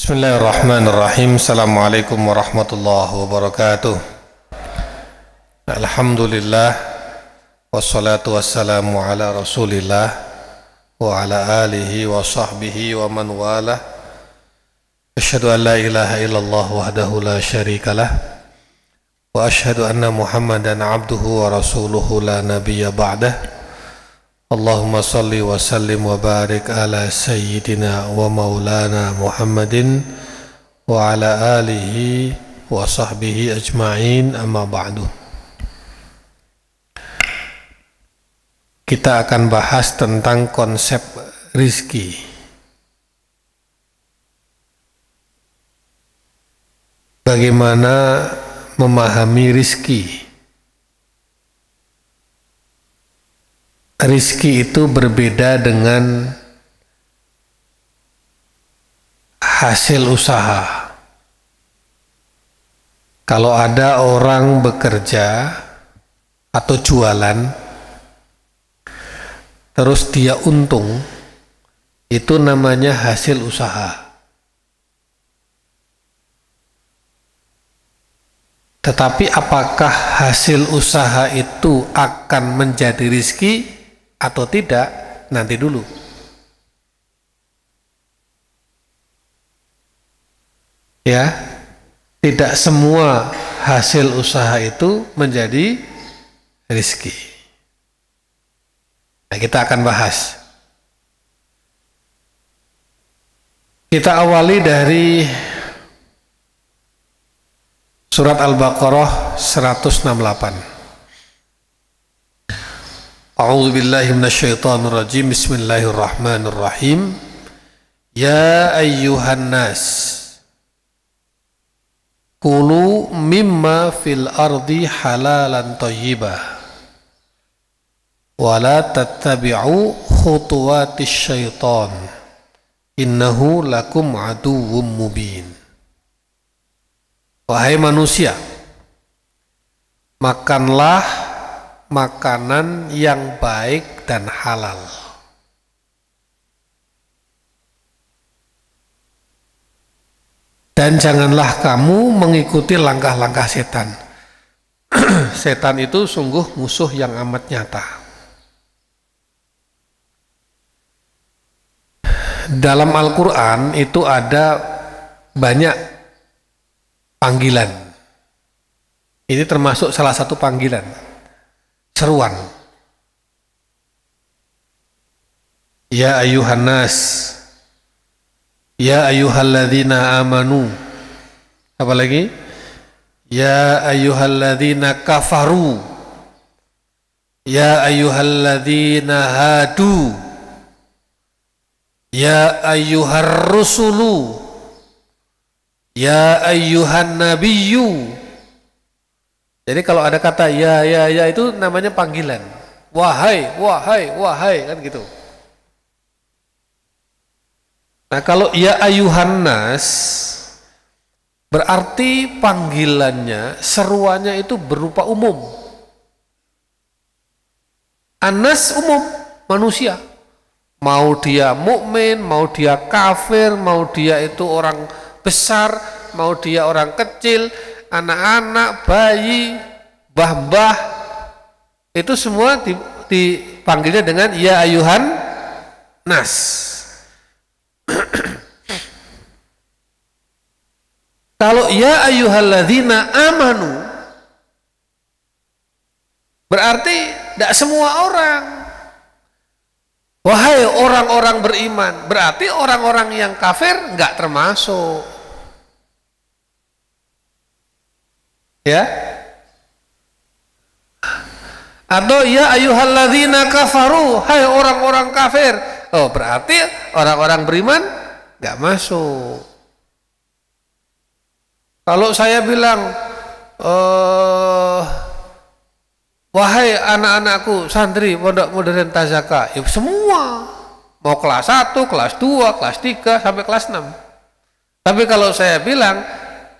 Bismillahirrahmanirrahim. Assalamualaikum warahmatullahi wabarakatuh. Alhamdulillah, wassalatu wassalamu ala rasulillah wa ala alihi wa sahbihi wa man walah. Asyhadu an la ilaha illallah wahdahu la syarikalah wa asyhadu anna muhammadan abduhu wa rasuluhu la nabiyya ba'dah. Allahumma salli wa sallim wa barik ala sayyidina wa maulana Muhammadin wa ala alihi wa sahbihi ajma'in, amma ba'du. Kita akan bahas tentang konsep rizki. Bagaimana memahami rizki. Rizki itu berbeda dengan hasil usaha. Kalau ada orang bekerja atau jualan, terus dia untung, itu namanya hasil usaha. Tetapi apakah hasil usaha itu akan menjadi rizki atau tidak, nanti dulu. Ya, tidak semua hasil usaha itu menjadi rizki. Nah, kita akan bahas. Kita awali dari surat Al-Baqarah 168. A'udzu billahi minasyaitonir rajim. Bismillahirrahmanirrahim. Ya ayyuhan nas, kulu mimma fil ardi halalan thayyibah wa la tattabi'u khutuwatis syaitan innahu lakum aduwwum mubin. Wahai manusia, makanlah makanan yang baik dan halal. Dan janganlah kamu mengikuti langkah-langkah setan. Setan itu sungguh musuh yang amat nyata. Dalam Al-Quran itu ada banyak panggilan. Ini termasuk salah satu panggilan. Seruan. Ya ayyuhan nas, ya ayyuhalladzina amanu. Apa lagi? Ya ayyuhalladzina kafaru, ya ayyuhalladzina hadu, ya ayyuhar rusulu, ya ayyuhan nabiyyu. Jadi kalau ada kata ya itu namanya panggilan. Wahai, wahai, wahai, kan gitu. Nah, kalau ya ayuhan nas berarti panggilannya, seruannya itu berupa umum. Anas umum, manusia. Mau dia mukmin, mau dia kafir, mau dia itu orang besar, mau dia orang kecil, anak-anak, bayi, mbah-mbah, itu semua dipanggilnya dengan ya ayuhan nas. Kalau ya ayyuhalladzina amanu berarti tidak semua orang. Wahai orang-orang beriman, berarti orang-orang yang kafir enggak termasuk. Ya, atau ya ayyuhalladzina kafaru, hai orang-orang kafir. Oh, berarti orang-orang beriman nggak masuk. Kalau saya bilang wahai anak-anakku santri pondok modern Tazaka, ya semua, mau kelas 1, kelas 2, kelas 3 sampai kelas 6. Tapi kalau saya bilang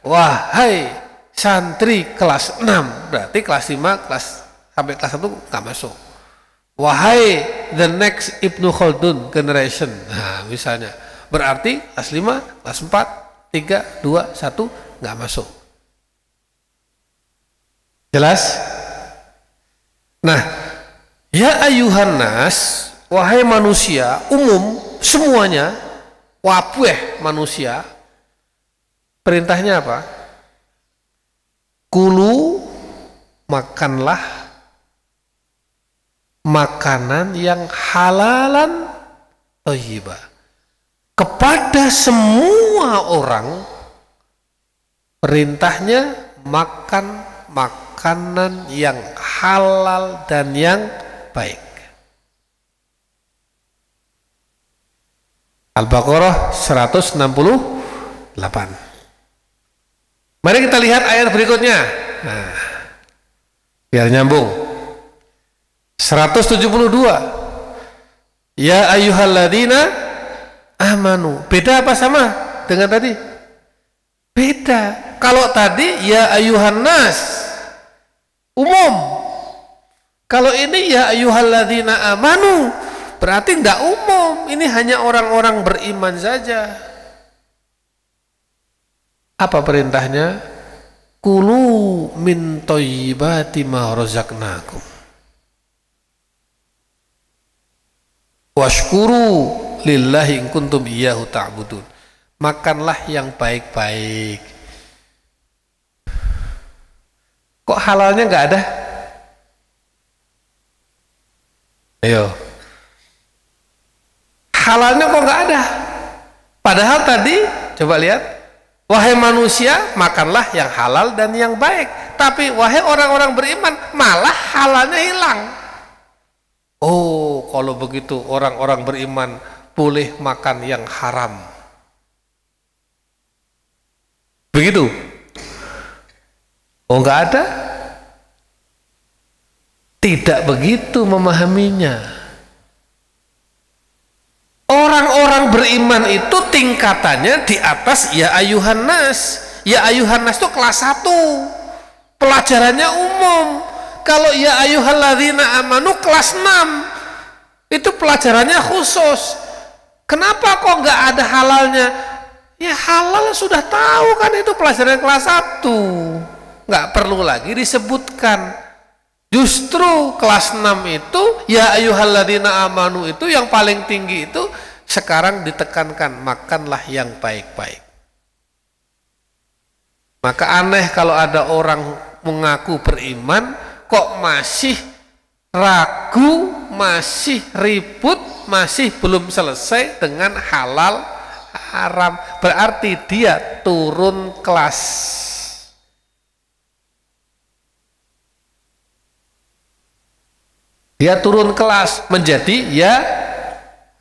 wahai santri kelas 6, berarti kelas 5, kelas sampai kelas 1 nggak masuk. Wahai the next Ibnu Khaldun generation, nah misalnya, berarti kelas 5, kelas 4 3, 2, 1 nggak masuk. Jelas? Nah, ya ayuhan nas, wahai manusia umum semuanya, wabeh manusia, perintahnya apa? Kulu, makanlah makanan yang halalan thayyibah. Kepada semua orang perintahnya makan makanan yang halal dan yang baik. Al-Baqarah 168. Mari kita lihat ayat berikutnya. Nah, biar nyambung. 172. Ya ayyuhalladzina amanu. Beda apa sama dengan tadi? Beda. Kalau tadi ya ayyuhan nas, umum. Kalau ini ya ayyuhalladzina amanu, berarti enggak umum. Ini hanya orang-orang beriman saja. Apa perintahnya? Kulu min thayyibati ma razaqnakum washkuru lillahi in kuntum iyyahu ta'budun. Makanlah yang baik-baik. Kok halalnya nggak ada? Ayo. Halalnya kok nggak ada? Padahal tadi coba lihat, wahai manusia makanlah yang halal dan yang baik. Tapi wahai orang-orang beriman malah halalnya hilang. Oh, kalau begitu orang-orang beriman boleh makan yang haram. Begitu? Oh, enggak ada? Tidak begitu memahaminya. Orang-orang beriman itu tingkatannya di atas ya ayuhan nas. Ya ayuhan nas itu kelas 1. Pelajarannya umum. Kalau ya ayyuhalladzina amanu kelas 6, itu pelajarannya khusus. Kenapa kok nggak ada halalnya? Ya halal sudah tahu kan, itu pelajaran kelas 1, nggak perlu lagi disebutkan. Justru kelas 6 itu ya ayyuhalladzina amanu itu yang paling tinggi, itu sekarang ditekankan makanlah yang baik-baik. Maka aneh kalau ada orang mengaku beriman kok masih ragu, masih ribut, masih belum selesai dengan halal haram. Berarti dia turun kelas. Dia turun kelas menjadi ya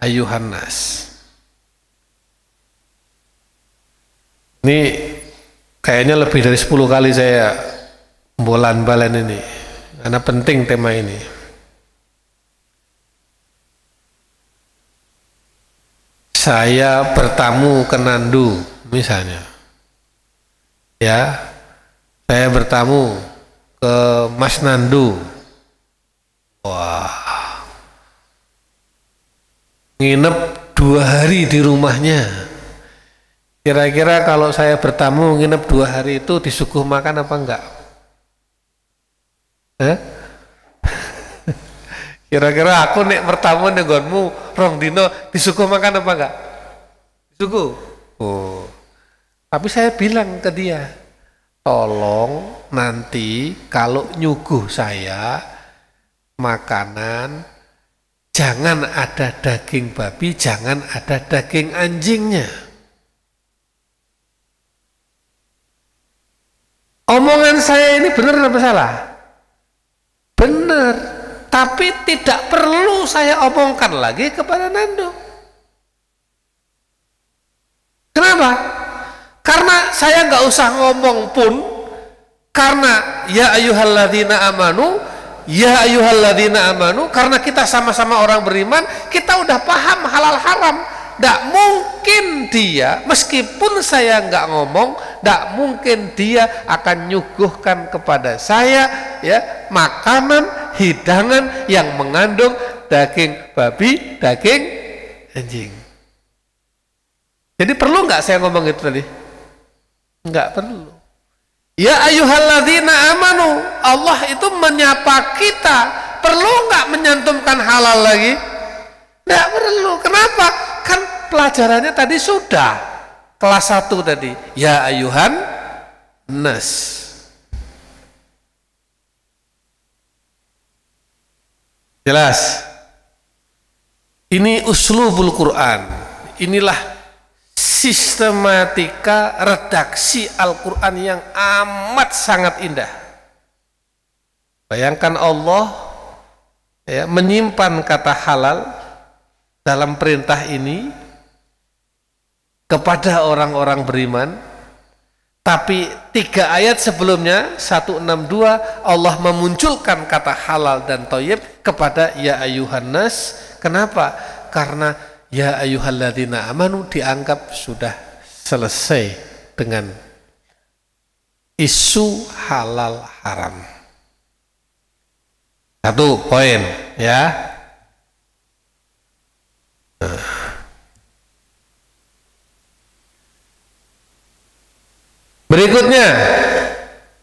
ayuhan nas. Ini kayaknya lebih dari 10 kali saya bolan-balen ini, karena penting tema ini. Saya bertamu ke Nandu misalnya, ya, saya bertamu ke Mas Nandu, wah, nginep 2 hari di rumahnya. Kira-kira kalau saya bertamu nginep 2 hari itu disuguh makan apa enggak? Kira-kira aku nek bertamu nggonmu rong dino disuguh makan apa enggak? Disuguh. Oh. Tapi saya bilang ke dia, tolong nanti kalau nyuguh saya makanan jangan ada daging babi, jangan ada daging anjingnya. Omongan saya ini benar apa salah? Benar, tapi tidak perlu saya omongkan lagi kepada Nando. Kenapa? Karena saya nggak usah ngomong pun, karena ya ayyuhalladzina amanu, ya ayyuhalladzina amanu, karena kita sama-sama orang beriman, kita udah paham halal haram. Nggak mungkin dia, meskipun saya nggak ngomong, nggak mungkin dia akan nyuguhkan kepada saya ya makanan hidangan yang mengandung daging babi, daging anjing. Jadi perlu nggak saya ngomong itu tadi? Enggak perlu. Ya ayyuhalladzina amanu, Allah itu menyapa kita, perlu enggak menyantumkan halal lagi? Enggak perlu. Kenapa? Kan pelajarannya tadi sudah kelas 1 tadi. Ya ayyuhan nas. Jelas? Ini uslubul Quran. Inilah sistematika redaksi Al-Quran yang amat sangat indah. Bayangkan Allah ya, menyimpan kata halal dalam perintah ini kepada orang-orang beriman. Tapi 3 ayat sebelumnya 162 Allah memunculkan kata halal dan thayyib kepada ya ayyuhan nas. Kenapa? Karena ya ayyuhalladzina amanu dianggap sudah selesai dengan isu halal haram. 1 poin ya. Berikutnya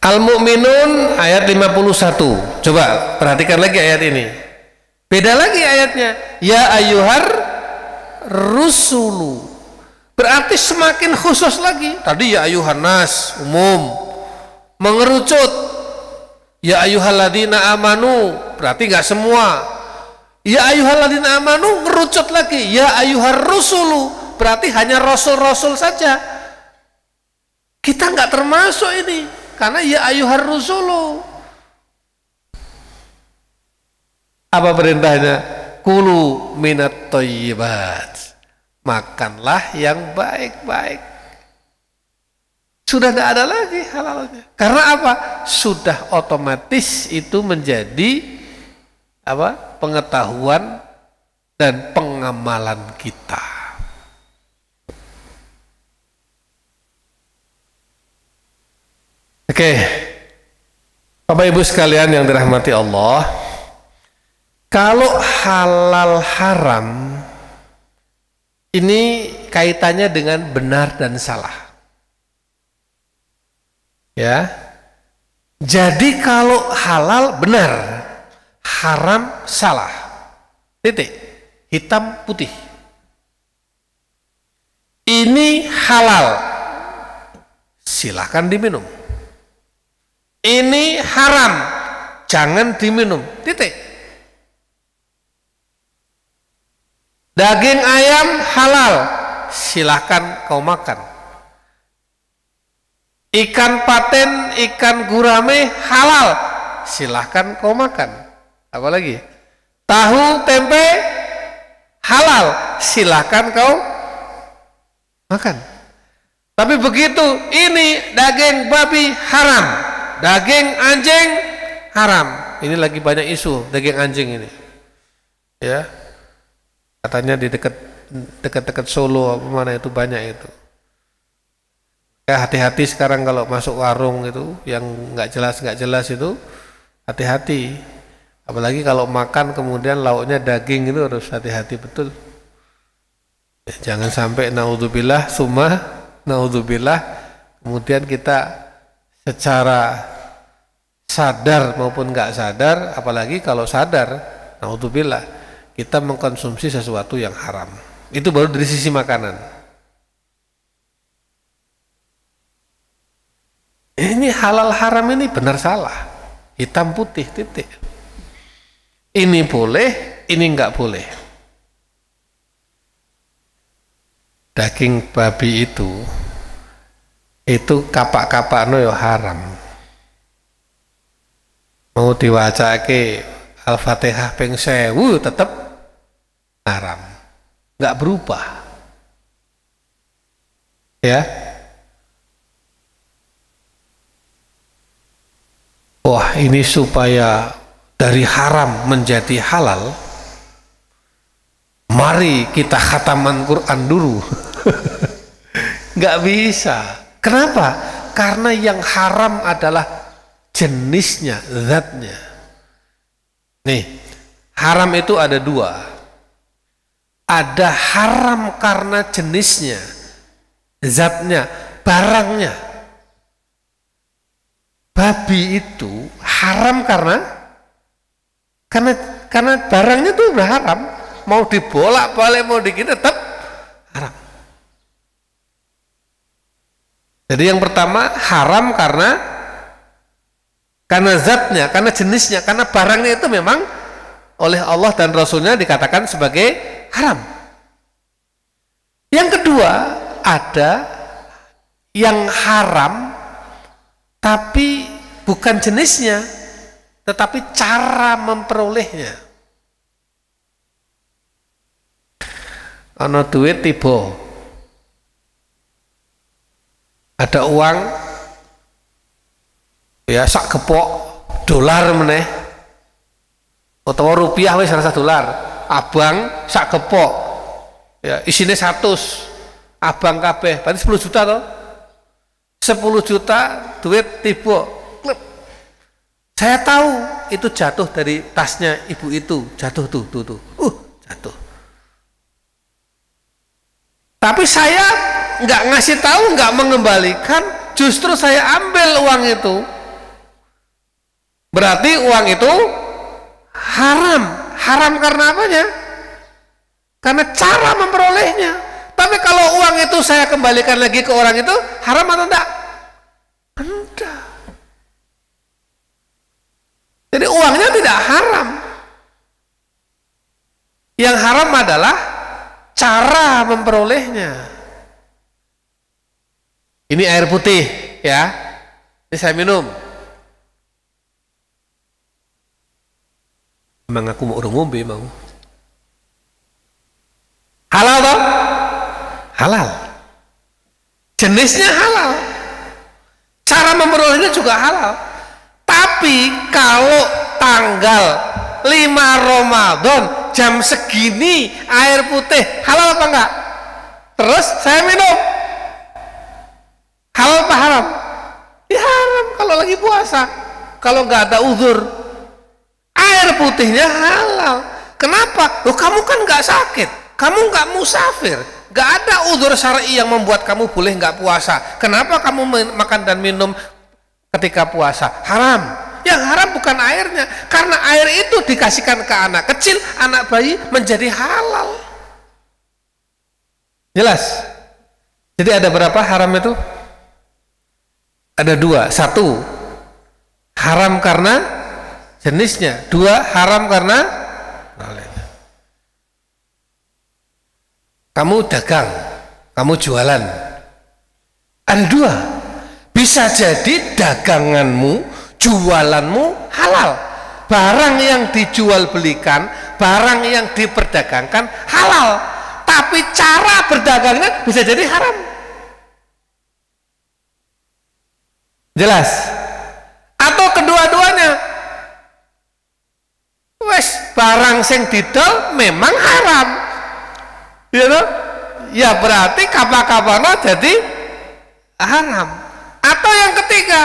Al-Mu'minun ayat 51. Coba perhatikan lagi ayat ini. Beda lagi ayatnya. Ya ayyuhar rusulu. Berarti semakin khusus lagi. Tadi ya ayyuhan nas umum. Mengerucut. Ya ayyuhalladzina amanu. Berarti enggak semua. Ya ayyuhalladzina amanu ngerucut lagi. Ya ayyuhar rusulu. Berarti hanya rasul-rasul saja. Kita nggak termasuk ini karena ya ayyuhar rusulu. Apa perintahnya? Kulu minat thayyibat. Makanlah yang baik-baik. Sudah tidak ada lagi halalnya. Karena apa? Sudah otomatis itu menjadi apa? Pengetahuan dan pengamalan kita. Oke, Bapak Ibu sekalian yang dirahmati Allah, kalau halal haram ini kaitannya dengan benar dan salah. Ya, jadi kalau halal benar, haram salah. Titik, hitam putih. Ini halal, silahkan diminum. Ini haram, jangan diminum. Titik. Daging ayam halal, silahkan kau makan. Ikan paten, ikan gurame halal, silahkan kau makan. Apalagi tahu tempe halal, silahkan kau makan. Tapi begitu ini daging babi haram, daging anjing haram. Ini lagi banyak isu daging anjing ini. Ya. Katanya di dekat Solo apa mana itu banyak itu. Ya, hati-hati sekarang kalau masuk warung itu yang nggak jelas itu, hati-hati. Apalagi kalau makan kemudian lauknya daging itu harus hati-hati betul. Ya, jangan sampai naudzubillah summa naudzubillah kemudian kita secara sadar maupun nggak sadar, apalagi kalau sadar, naudzubillah, kita mengkonsumsi sesuatu yang haram. Itu baru dari sisi makanan. Ini halal haram ini benar salah, hitam putih titik. Ini boleh, ini nggak boleh. Daging babi itu kapak-kapak no yo haram. Mau diwacake Al-Fatihah ping 1000 tetap haram, nggak berubah. Ya. Wah, ini supaya dari haram menjadi halal, mari kita khataman Quran dulu. Nggak bisa. Kenapa? Karena yang haram adalah jenisnya, zatnya. Nih, haram itu ada dua. Ada haram karena jenisnya, zatnya, barangnya. babi itu haram karena barangnya tuh udah haram, mau dibolak-balik mau dikit tetap haram. Jadi yang pertama haram karena zatnya, karena jenisnya, karena barangnya itu memang oleh Allah dan Rasulnya dikatakan sebagai haram. Yang kedua, ada yang haram tapi bukan jenisnya, tetapi cara memperolehnya. Ana duit tiba, ada uang ya sak gepok dolar meneh utawa rupiah wis rasa dolar, abang sak gepok ya isine 100 abang kabeh berarti 10 juta toh, 10 juta duit tiba klep. Saya tahu itu jatuh dari tasnya ibu itu, jatuh tuh jatuh, tapi saya nggak ngasih tahu, nggak mengembalikan, justru saya ambil uang itu. Berarti uang itu haram. Haram karena apanya? Karena cara memperolehnya. Tapi kalau uang itu saya kembalikan lagi ke orang itu, haram atau enggak? Enggak. Jadi uangnya tidak haram. Yang haram adalah cara memperolehnya. Ini air putih ya. Ini saya minum. Emang aku mau urung ngombe mau. Halal toh? Halal. Jenisnya halal. Cara memperolehnya juga halal. Tapi kalau tanggal 5 Ramadan jam segini air putih halal apa enggak? Terus saya minum. Halal apa haram? Ya haram kalau lagi puasa. Kalau nggak ada uzur. Air putihnya halal. Kenapa? Loh, kamu kan nggak sakit, kamu nggak musafir, nggak ada udzur syar'i yang membuat kamu boleh nggak puasa. Kenapa kamu makan dan minum ketika puasa? Haram. Yang haram bukan airnya, karena air itu dikasihkan ke anak kecil, anak bayi menjadi halal. Jelas? Jadi ada berapa haram itu? Ada 2. 1 haram karena jenisnya, 2 haram karena kamu dagang, kamu jualan. Ada 2, bisa jadi daganganmu, jualanmu halal, barang yang dijual belikan, barang yang diperdagangkan halal, tapi cara berdagangnya bisa jadi haram. Jelas? Atau kedua-duanya, wes barang sing didol memang haram, ya toh? Ya berarti kapan-kapan jadi haram. Atau yang ketiga,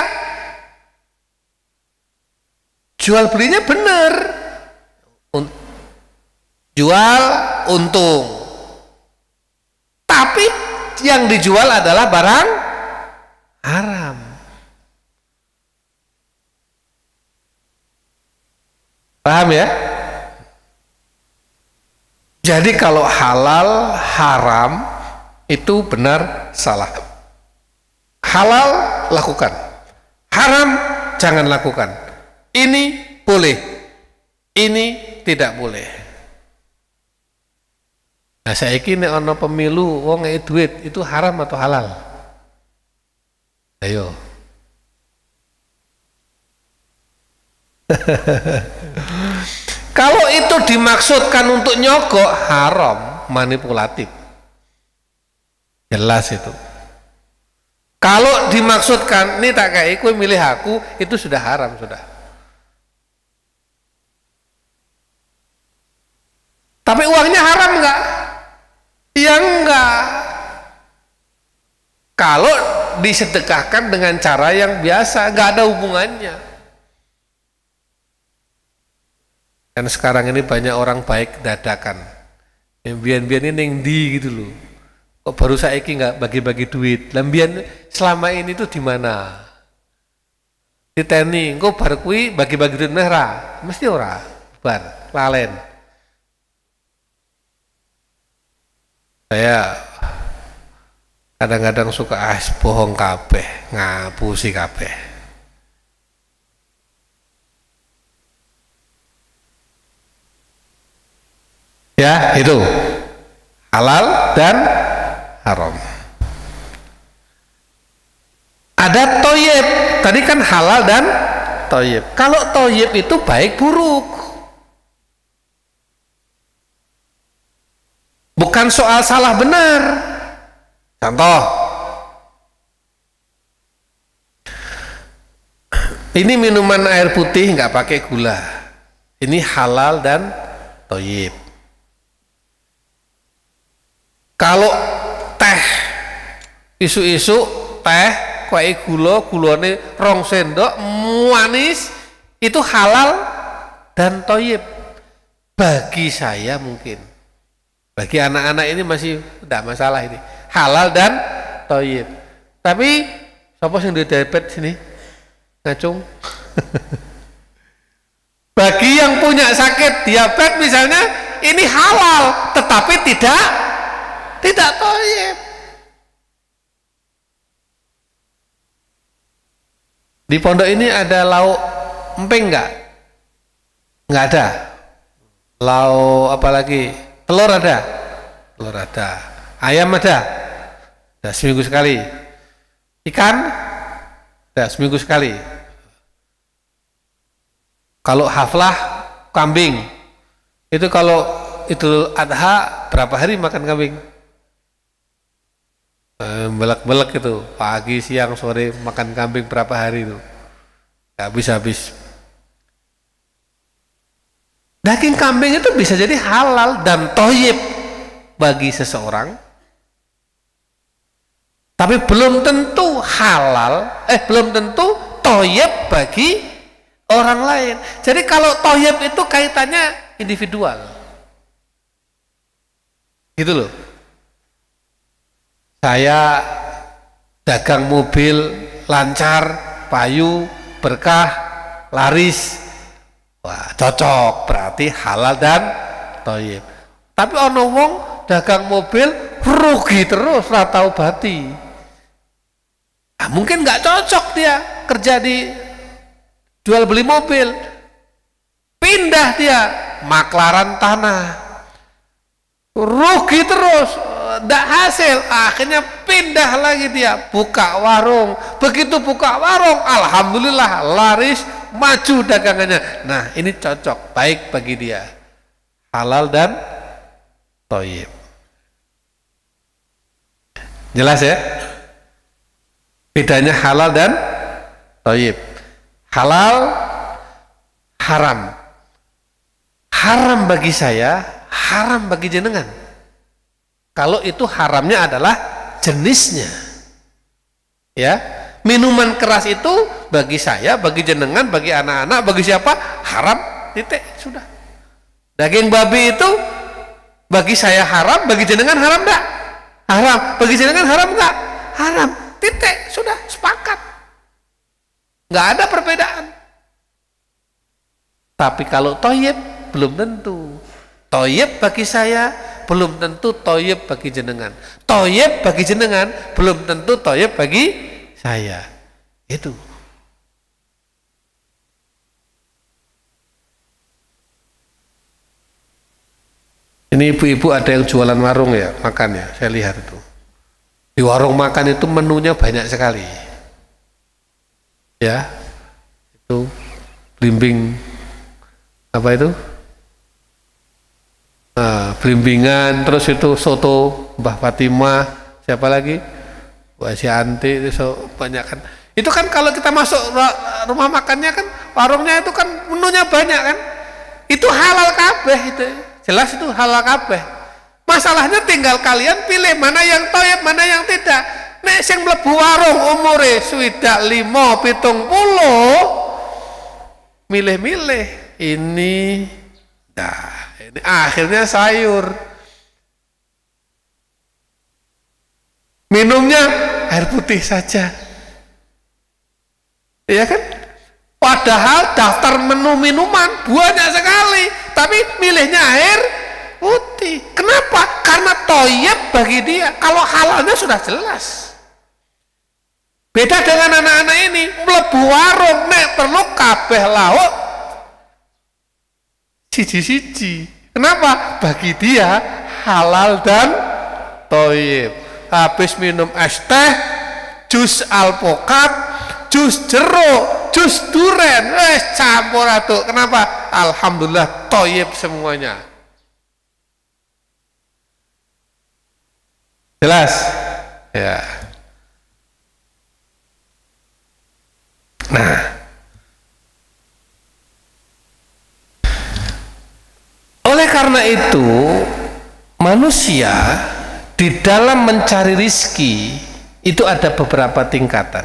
jual belinya benar, jual untung, tapi yang dijual adalah barang haram. Paham ya? Jadi kalau halal haram itu benar salah. Halal lakukan, haram jangan lakukan. Ini boleh, ini tidak boleh. Nah saya ini ono pemilu wong ngei duit itu haram atau halal? Ayo. Kalau itu dimaksudkan untuk nyogok, haram, manipulatif. Jelas itu. Kalau dimaksudkan ini tak kayak aku milih aku, itu sudah haram sudah. Tapi uangnya haram enggak? Ya enggak. Kalau disedekahkan dengan cara yang biasa, enggak ada hubungannya. Dan sekarang ini banyak orang baik dadakan. Yang bian-bian ini yang di gitu loh. Kok baru saiki nggak bagi-bagi duit? Lambian selama ini tuh di mana? diteni engko bar kuwi bagi-bagi duit merah mesti ora bar lalen. Saya kadang-kadang suka bohong kabeh, ngapusi kabeh. Ya, itu halal dan haram. Ada toyib, tadi kan halal dan toyib. Kalau toyib itu baik buruk, bukan soal salah benar. Contoh, ini minuman air putih nggak pakai gula, ini halal dan toyib. Kalau teh, isu-isu teh kayak gulane 2 sendok manis, itu halal dan toyib bagi saya. Mungkin bagi anak-anak ini masih tidak masalah, ini halal dan toyib. Tapi siapa yang di diabetes sini ngacung? Bagi yang punya sakit diabetes misalnya, ini halal tetapi tidak toyib. Di pondok ini ada lauk emping nggak? Nggak ada. Lauk apa lagi? Telur ada? Telur ada. Ayam ada? Ada seminggu sekali. Ikan? Ada seminggu sekali. Kalau haflah kambing, itu kalau Idul Adha berapa hari makan kambing? Belak-belak itu, pagi, siang, sore makan kambing berapa hari itu? Gak habis-habis. Daging kambing itu bisa jadi halal dan toyib bagi seseorang, tapi belum tentu halal, belum tentu toyib bagi orang lain. Jadi kalau toyib itu kaitannya individual, gitu loh. Saya dagang mobil lancar, payu, berkah, laris, wah cocok, berarti halal dan toyib. Tapi ono wong dagang mobil rugi terus, ora tau bati. Nah, mungkin nggak cocok dia kerja di jual beli mobil, pindah dia maklaran tanah, rugi terus, tidak hasil, akhirnya pindah lagi dia buka warung. Begitu buka warung, alhamdulillah laris, maju dagangannya. Nah ini cocok, baik bagi dia, halal dan toyib. Jelas ya bedanya halal dan toyib. Halal haram, haram bagi saya, haram bagi jenengan. Kalau itu haramnya adalah jenisnya, ya. Minuman keras itu bagi saya, bagi jenengan, bagi anak-anak, bagi siapa haram, titik, sudah. Daging babi itu bagi saya haram, bagi jenengan haram enggak? Haram. Bagi jenengan haram enggak? Haram, titik, sudah, sepakat, nggak ada perbedaan. Tapi kalau toyib belum tentu. Toyib bagi saya belum tentu toyib bagi jenengan. Toyib bagi jenengan belum tentu toyib bagi saya. Itu. Ini ibu-ibu ada yang jualan warung ya, makan ya, saya lihat itu. Di warung makan itu menunya banyak sekali. Ya. Itu blimbing apa itu? Nah, blimbingan, terus itu soto Mbah Fatimah, siapa lagi? Bu Asyanti, itu banyak kan. Itu kan kalau kita masuk rumah makannya kan, warungnya itu kan menunya banyak kan. Itu halal kabeh itu. Jelas itu halal kabeh. Masalahnya tinggal kalian pilih mana yang toyib, mana yang tidak. Nek sing mlebu warung umure swidak 5 70, milih-milih ini. Nah, ini akhirnya sayur. Minumnya air putih saja. Iya kan? Padahal daftar menu minuman banyak sekali, tapi milihnya air putih. Kenapa? Karena toyib bagi dia. Kalau halalnya sudah jelas. Beda dengan anak-anak ini, mlebu warung nek perlu kabeh lauk siji-siji. Kenapa? Bagi dia halal dan toyib. Habis minum es teh, jus alpukat, jus jeruk, jus duren, campur aduk. Kenapa? Alhamdulillah toyib semuanya. Jelas? Ya. Nah, oleh karena itu manusia di dalam mencari rizki itu ada beberapa tingkatan.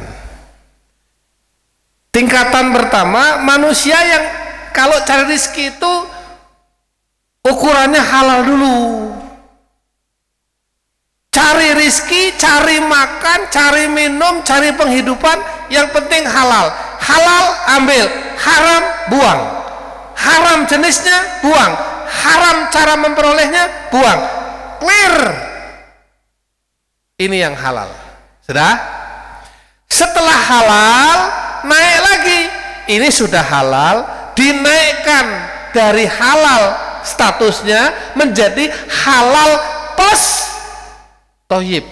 Tingkatan pertama, manusia yang kalau cari rizki itu ukurannya halal dulu. Cari rizki, cari makan, cari minum, cari penghidupan, yang penting halal. Halal ambil, haram buang. Haram jenisnya buang, haram cara memperolehnya buang. Clear. Ini yang halal. Sudah? Setelah halal, naik lagi. Ini sudah halal, dinaikkan dari halal statusnya menjadi halal plus toyib.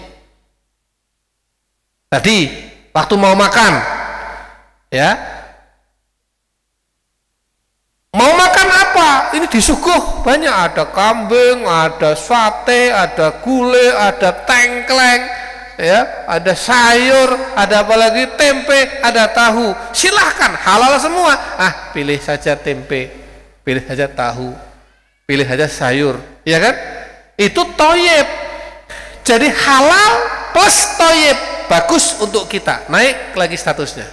Tadi waktu mau makan, ya, mau makan apa? Ini disuguh banyak, ada kambing, ada sate, ada gulai, ada tengkleng, ya, ada sayur, ada apalagi tempe, ada tahu. Silahkan, halal semua. Pilih saja tempe, pilih saja tahu, pilih saja sayur, ya kan? Itu toyib. Jadi halal plus toyib, bagus untuk kita, naik lagi statusnya.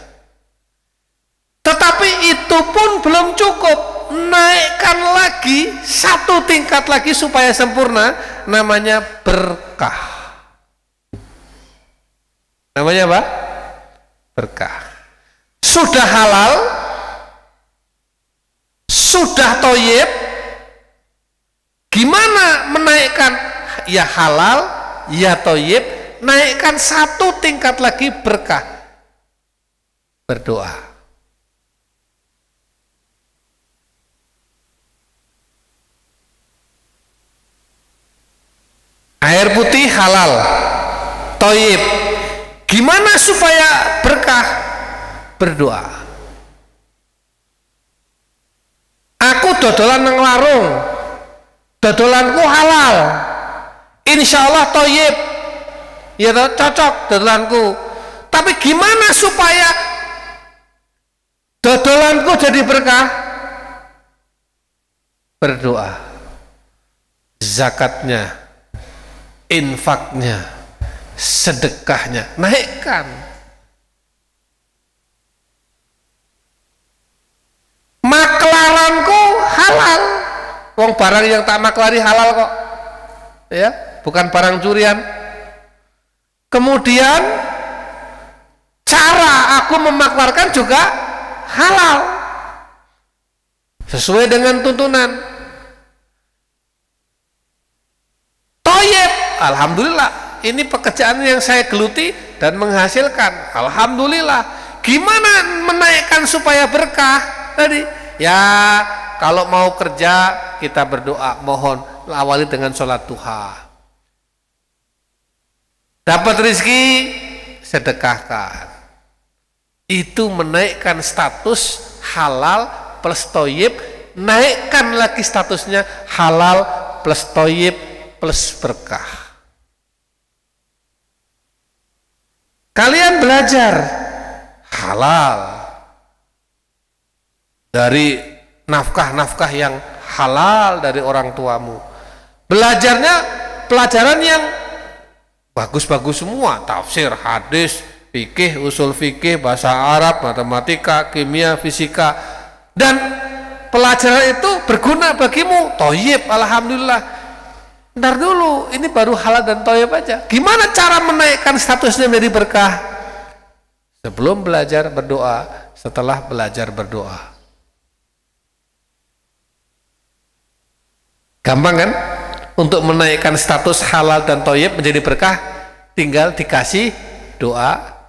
Tetapi itu pun belum cukup, naikkan lagi satu tingkat lagi supaya sempurna, namanya berkah. Namanya apa? Berkah. Sudah halal, sudah toyib, gimana menaikkan? Ya halal, ya toyib, naikkan satu tingkat lagi, berkah. Berdoa. Air putih halal, toyib. Gimana supaya berkah? Berdoa. Aku dodolan nang warung, dodolanku halal, insya Allah toyib, ya cocok dodolanku. Tapi gimana supaya dodolanku jadi berkah? Berdoa. Zakatnya, infaknya, sedekahnya naikkan. Maklaranku halal, wong barang yang tak maklari halal kok, ya, bukan barang curian. Kemudian cara aku memaklarkan juga halal, sesuai dengan tuntunan. Toyib, alhamdulillah, ini pekerjaan yang saya geluti dan menghasilkan, alhamdulillah. Gimana menaikkan supaya berkah? Tadi, ya, kalau mau kerja kita berdoa, mohon awali dengan sholat duha. Dapat rezeki, sedekahkan. Itu menaikkan status halal plus toyib, naikkan lagi statusnya halal plus toyib plus berkah. Kalian belajar halal dari nafkah-nafkah yang halal dari orang tuamu. Belajarnya pelajaran yang bagus-bagus semua, tafsir, hadis, fikih, usul fikih, bahasa Arab, matematika, kimia, fisika, dan pelajaran itu berguna bagimu, toyib, alhamdulillah. Ntar dulu, ini baru halal dan toyib aja. Gimana cara menaikkan statusnya menjadi berkah? Sebelum belajar berdoa, setelah belajar berdoa. Gampang kan? Untuk menaikkan status halal dan thayyib menjadi berkah, tinggal dikasih doa,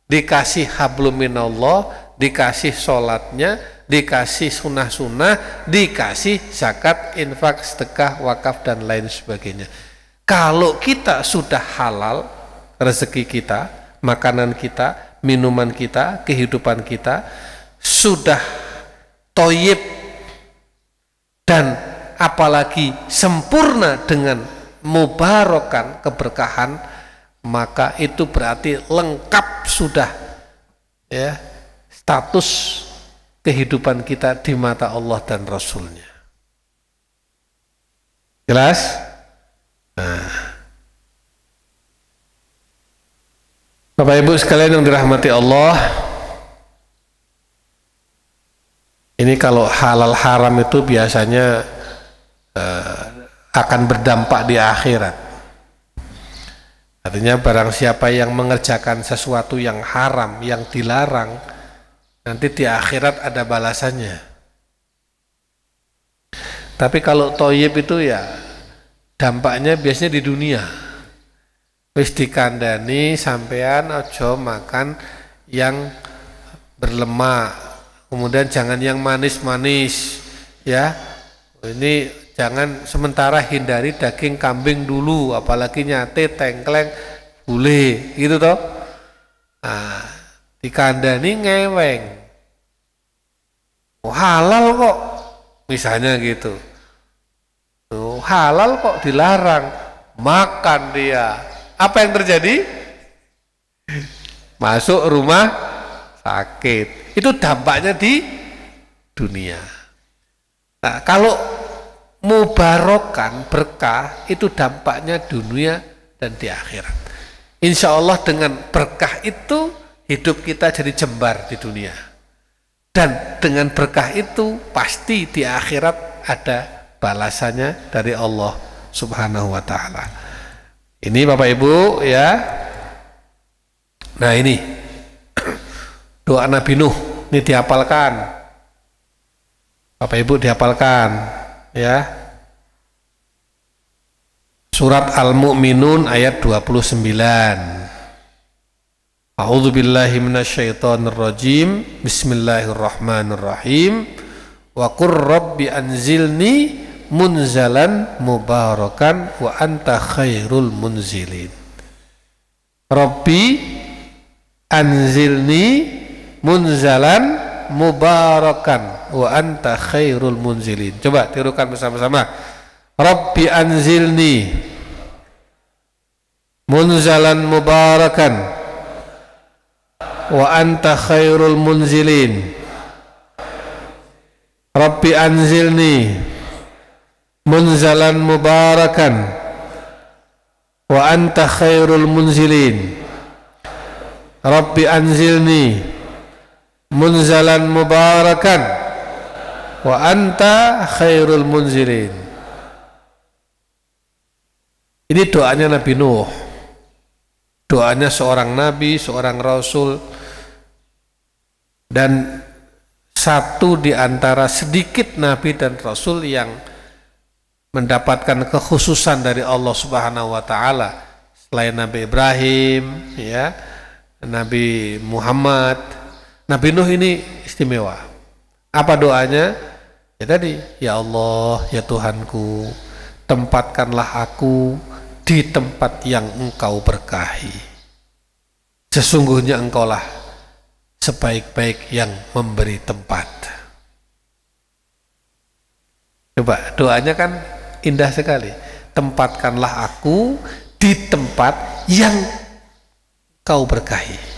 dikasih hablum minallah, dikasih sholatnya, dikasih sunnah-sunnah, dikasih zakat, infak, sedekah, wakaf, dan lain sebagainya. Kalau kita sudah halal, rezeki kita, makanan kita, minuman kita, kehidupan kita sudah thayyib dan apalagi sempurna dengan mubarakan, keberkahan, maka itu berarti lengkap sudah ya status kehidupan kita di mata Allah dan Rasulnya. Jelas? Nah, Bapak Ibu sekalian yang dirahmati Allah, ini kalau halal haram itu biasanya akan berdampak di akhirat. Artinya barang siapa yang mengerjakan sesuatu yang haram, yang dilarang, nanti di akhirat ada balasannya. Tapi kalau thayyib itu ya dampaknya biasanya di dunia. Wis dikandani sampean ojo makan yang berlemak, kemudian jangan yang manis-manis ya. Ini jangan sementara hindari daging kambing dulu, apalagi nyate, tengkleng, gulai, gitu toh. Nah, dikandani ngeweng. Oh, halal kok, misalnya gitu. Oh, halal kok dilarang, makan dia. Apa yang terjadi? Masuk rumah sakit. Itu dampaknya di dunia. Nah, kalau mubarokan, berkah, itu dampaknya dunia dan di akhirat. Insya Allah dengan berkah itu hidup kita jadi jembar di dunia. Dan dengan berkah itu pasti di akhirat ada balasannya dari Allah Subhanahu wa ta'ala. Ini Bapak Ibu ya. Nah ini doa Nabi Nuh, ini dihafalkan. Bapak Ibu dihafalkan ya. Surat Al-Mu'minun ayat 29. A'udzubillahi minasyaitonirrajim. Bismillahirrahmanirrahim. Wa qur rabbi anzilni munzalan mubarakan wa anta khairul munzilin. Rabbi anzilni munzalan mubarakan wa anta khairul munzilin. Coba tirukan bersama-sama. Rabbi anzilni munzalan mubarakan wa anta khairul munzilin. Rabbi anzilni munzalan mubarakan wa anta khairul munzilin. Rabbi anzilni munzalan mubarakan wa anta khairul munzilin. Ini doanya Nabi Nuh, doanya seorang nabi, seorang rasul, dan satu di antara sedikit nabi dan rasul yang mendapatkan kekhususan dari Allah Subhanahu wa ta'ala selain Nabi Ibrahim ya, Nabi Muhammad. Nabi Nuh ini istimewa. Apa doanya? Ya tadi, ya Allah, ya Tuhanku, tempatkanlah aku di tempat yang Engkau berkahi. Sesungguhnya Engkaulah sebaik-baik yang memberi tempat. Coba doanya kan indah sekali. Tempatkanlah aku di tempat yang Engkau berkahi.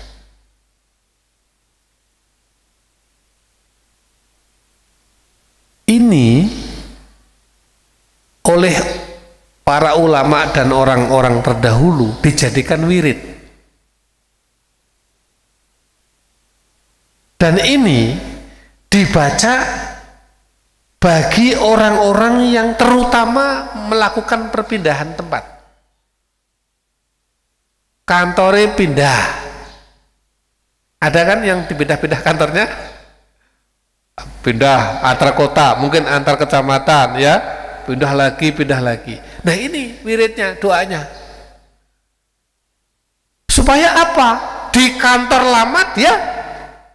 Ini oleh para ulama dan orang-orang terdahulu dijadikan wirid. Dan ini dibaca bagi orang-orang yang terutama melakukan perpindahan tempat. Kantornya pindah. Ada kan yang dipindah-pindah kantornya? pindah antar kota, mungkin antar kecamatan ya, pindah lagi. Nah ini wiridnya, doanya. Supaya apa? Di kantor lama dia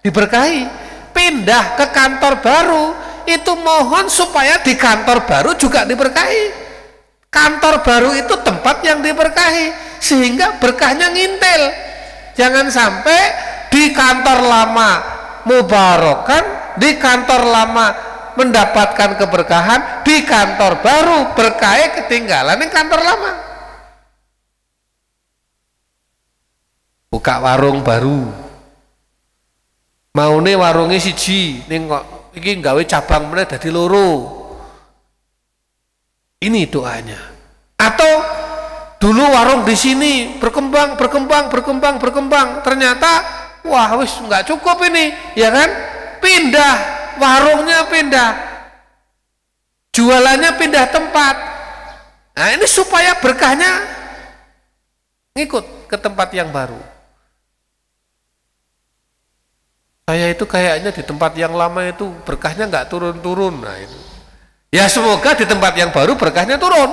diberkahi, pindah ke kantor baru itu mohon supaya di kantor baru juga diberkahi. Kantor baru itu tempat yang diberkahi sehingga berkahnya ngintil. Jangan sampai di kantor lama mubarokan, di kantor lama mendapatkan keberkahan, di kantor baru berkah ketinggalan di kantor lama. Buka warung baru, mau nih warungnya siji, nih kok iki gawe cabang meneh dadi loro. Ini doanya. Atau dulu warung di sini berkembang, ternyata wah wis nggak cukup ini, ya kan? Pindah warungnya, pindah jualannya, pindah tempat. Nah ini supaya berkahnya ngikut ke tempat yang baru. Saya itu kayaknya di tempat yang lama itu berkahnya nggak turun-turun. Nah itu. Ya semoga di tempat yang baru berkahnya turun.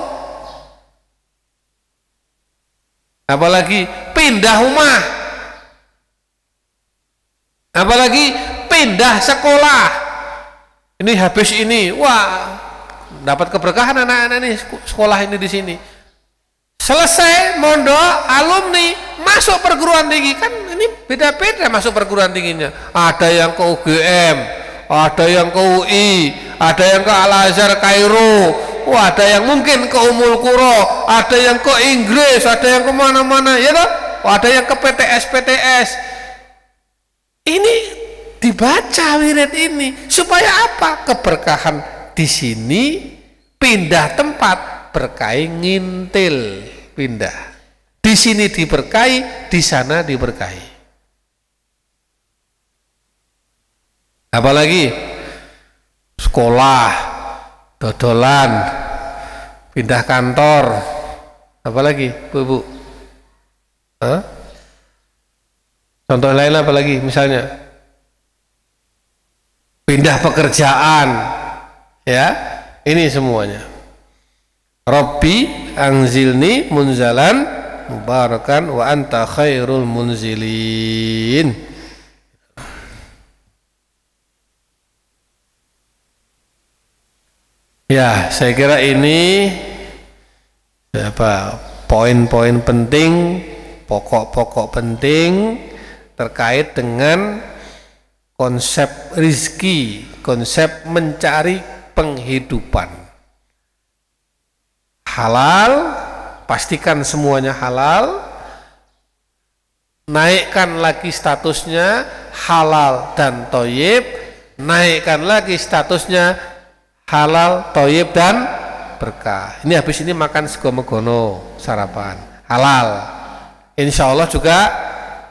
Apalagi pindah rumah, apalagi pindah sekolah. Ini habis ini, wah dapat keberkahan anak-anak ini sekolah ini di sini. Selesai mondok, alumni masuk perguruan tinggi, kan ini beda-beda masuk perguruan tingginya. Ada yang ke UGM, ada yang ke UI, ada yang ke Al-Azhar Kairo, ada yang mungkin ke Ummul Qura, ada yang ke Inggris, ada yang ke mana-mana, ya toh? Ada yang ke PTS. Ini dibaca wirid ini supaya apa? Keberkahan di sini pindah tempat, berkahi ngintil, pindah. Di sini diberkahi, di sana diberkahi. Apalagi sekolah, dodolan, pindah kantor, apalagi bu? Contoh lain apalagi misalnya pindah pekerjaan, ya ini semuanya. Rabbi anzilni munzalan mubarakan wa anta khairul munzilin. Ya, saya kira ini poin-poin penting, pokok-pokok penting terkait dengan konsep rizki, konsep mencari penghidupan. Halal, pastikan semuanya halal. Naikkan lagi statusnya halal dan thayyib, naikkan lagi statusnya halal, thayyib dan berkah. Ini habis ini makan sego megono sarapan halal, insya Allah juga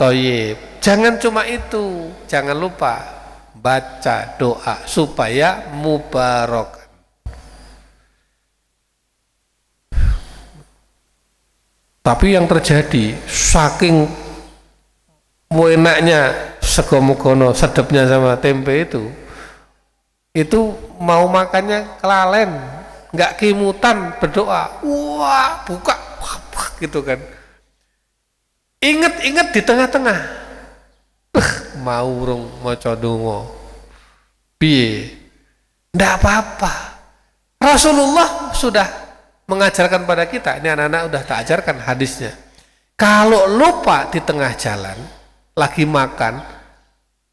thayyib. Jangan cuma itu, jangan lupa baca doa supaya mubarak. Tapi yang terjadi saking enaknya sego megono, sedapnya sama tempe itu mau makannya kelalen, nggak kimutan berdoa, wah buka gitu kan. Ingat di tengah-tengah, mau rung maca donga, piye? Ndak apa-apa. Rasulullah sudah mengajarkan pada kita, ini anak-anak udah tak ajarkan hadisnya. Kalau lupa di tengah jalan, lagi makan,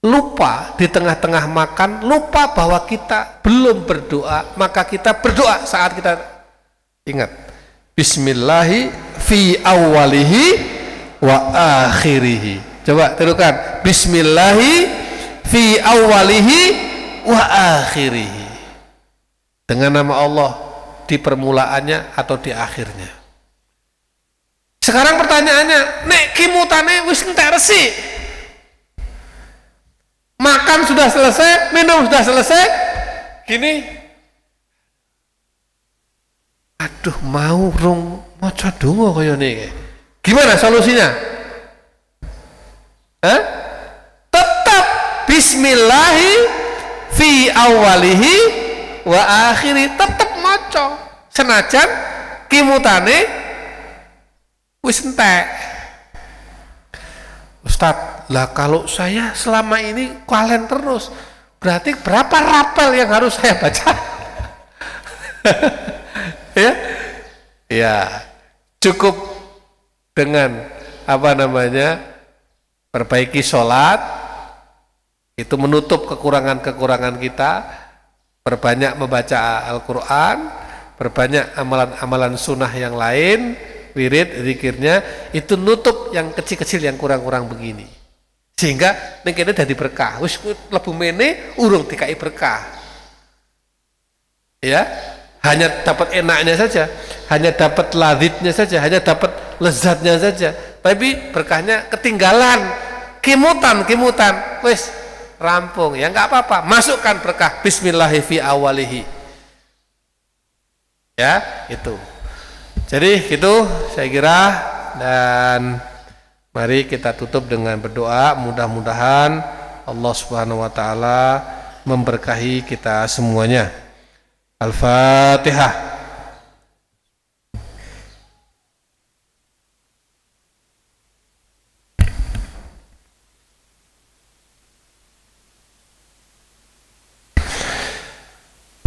lupa di tengah-tengah makan, lupa bahwa kita belum berdoa, maka kita berdoa saat kita ingat. Bismillahi fi awwalihi wa akhirihi. Coba tirukan. Bismillahi fi awwalihi wa akhirihi. Dengan nama Allah di permulaannya atau di akhirnya. Sekarang pertanyaannya, nek kimutane wis entek resik. Makan sudah selesai, minum sudah selesai, gini, aduh mau rung maca donga kaya niki. Gimana solusinya? Tetap bismillahi fi awalihi wa akhiri, tetep maca senajan kimutane wis entek. Ustadz, lah kalau saya selama ini kualen terus, berarti berapa rapel yang harus saya baca? Ya, ya cukup dengan perbaiki sholat, itu menutup kekurangan-kekurangan kita, perbanyak membaca Al-Quran, perbanyak amalan-amalan sunnah yang lain, wirid, zikirnya, itu nutup yang kecil-kecil yang kurang-kurang begini, sehingga ini jadi berkah. Wis lebu mene urung dikai berkah, ya, hanya dapat enaknya saja, hanya dapat laditnya saja, hanya dapat lezatnya saja, tapi berkahnya ketinggalan, kimutan, wis rampung, ya nggak apa-apa, masukkan berkah bismillahi fi awalihi, ya itu. Jadi gitu saya kira, dan mari kita tutup dengan berdoa, mudah-mudahan Allah Subhanahu wa taala memberkahi kita semuanya. Al-Fatihah.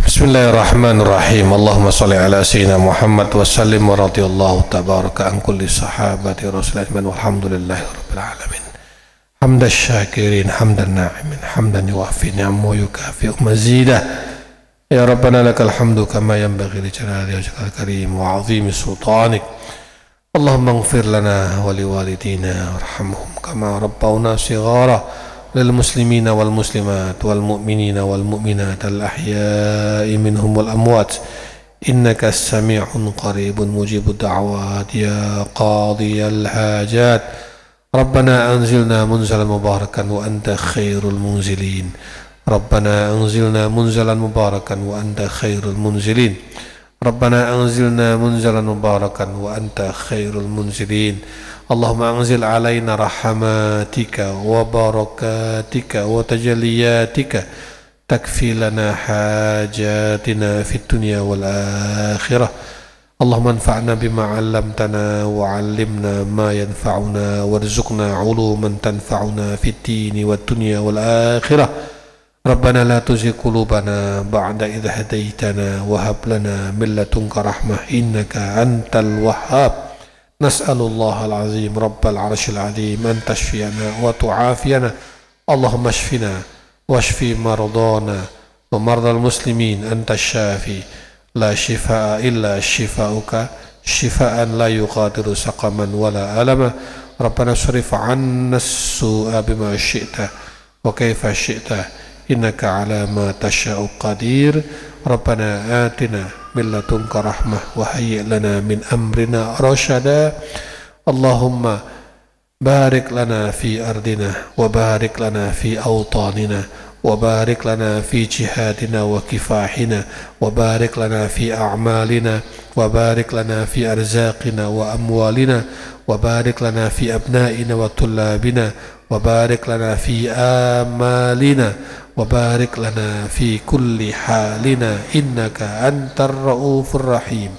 Bismillahirrahmanirrahim. Allahumma salli ala sayyidina Muhammad wa sallim wa radiyallahu tabaraka an kulli sahabati rasulillah walhamdulillahi rabbil alamin. Hamdan syakirin, hamdan na'imin, hamdan yuwafi ni'amahu yukafi'u mazidah. Ya Rabbana lakal hamdu kama yanbaghi li jalali wajhikal karim wa 'azimi sultanik. Allahumma ighfir lana wa liwalidina warhamhum kama rabbawna shighara. للمسلمين والمسلمات والمؤمنين والمؤمنات الأحياء منهم والأموات إنك السميع قريب مجيب الدعوات يا قاضي الحاجات ربنا أنزلنا منزلا مباركا وأنت خير المنزلين ربنا أنزلنا منزلا مباركا وأنت خير المنزلين ربنا أنزلنا منزلا مباركا وأنت خير المنزلين اللهم أنزل علينا رحماتك وبركاتك وتجلياتك تكفي لنا حاجاتنا في الدنيا والآخرة اللهم انفعنا بما علمتنا وعلمنا ما ينفعنا وارزقنا علوما تنفعنا في الدين والدنيا والآخرة ربنا لا تزغ قلوبنا بعد إذ هديتنا وهب لنا من لدنك رحمة إنك أنت الوهاب نسأل الله العظيم رب العرش العظيم أن تشفينا وتعافينا اللهم اشفنا واشفي مرضانا ومرضى المسلمين أنت الشافي لا شفاء إلا شفاؤك شفاء لا يغادر سقما ولا ألما ربنا اصرف عنا السوء بما شئت وكيف شئت إنك على ما تشاء قدير ربنا آتنا من لدنك رحمة وهيئ لنا من أمرنا رشدا اللهم بارك لنا في أرضنا وبارك لنا في أوطاننا وبارك لنا في جهادنا وكفاحنا وبارك لنا في أعمالنا وبارك لنا في أرزاقنا وأموالنا وبارك لنا في أبنائنا وطلابنا وبارك لنا في آمالنا وبارك لنا في كل حالنا إنك أنت الرؤوف الرحيم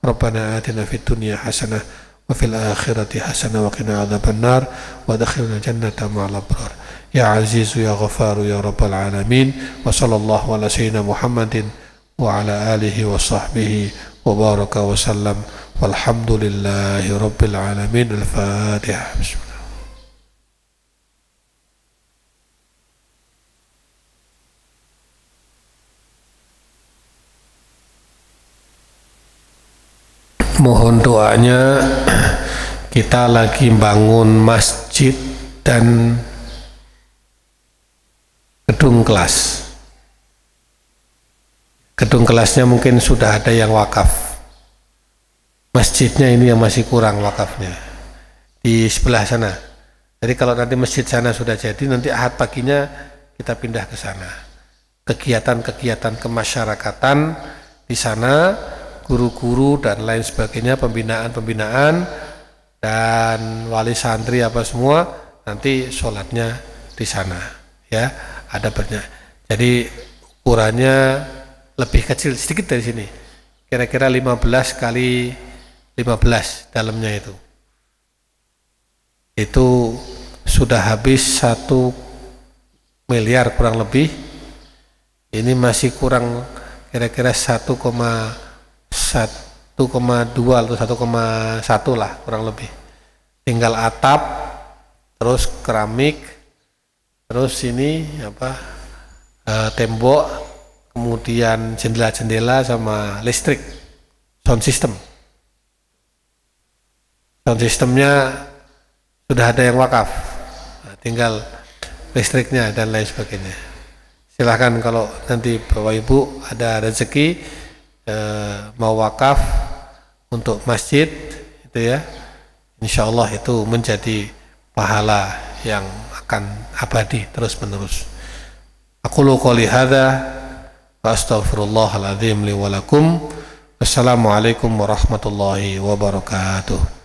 ربنا آتنا في الدنيا حسنة وفي الآخرة حسنة وقنا عذاب النار وادخلنا الجنة مع الأبرار يا عزيز يا غفار يا رب العالمين وصلى الله على سيدنا محمد وعلى آله وصحبه وبارك وسلم والحمد لله رب العالمين. الفاتحة. بسم الله. Mohon doanya, kita lagi bangun masjid dan gedung kelas. Gedung kelasnya mungkin sudah ada yang wakaf. Masjidnya ini yang masih kurang wakafnya. Di sebelah sana. Jadi kalau nanti masjid sana sudah jadi, nanti Ahad paginya kita pindah ke sana. Kegiatan-kegiatan kemasyarakatan di sana, guru-guru dan lain sebagainya, pembinaan-pembinaan dan wali santri apa semua, nanti sholatnya di sana, ya, ada banyak. Jadi ukurannya lebih kecil sedikit dari sini, kira-kira 15 kali 15 dalamnya itu sudah habis 1 miliar kurang lebih. Ini masih kurang kira-kira 1,2 atau 1,1 lah kurang lebih. Tinggal atap, terus keramik, terus ini tembok, kemudian jendela-jendela sama listrik, sound system. Sound systemnya sudah ada yang wakaf, tinggal listriknya dan lain sebagainya. Silahkan kalau nanti Bapak Ibu ada rezeki mau wakaf untuk masjid itu ya, insya Allah itu menjadi pahala yang akan abadi terus menerus. Aqulu qouli hadza wa astaghfirullahal azim li wa lakum. Wassalamualaikum warahmatullahi wabarakatuh.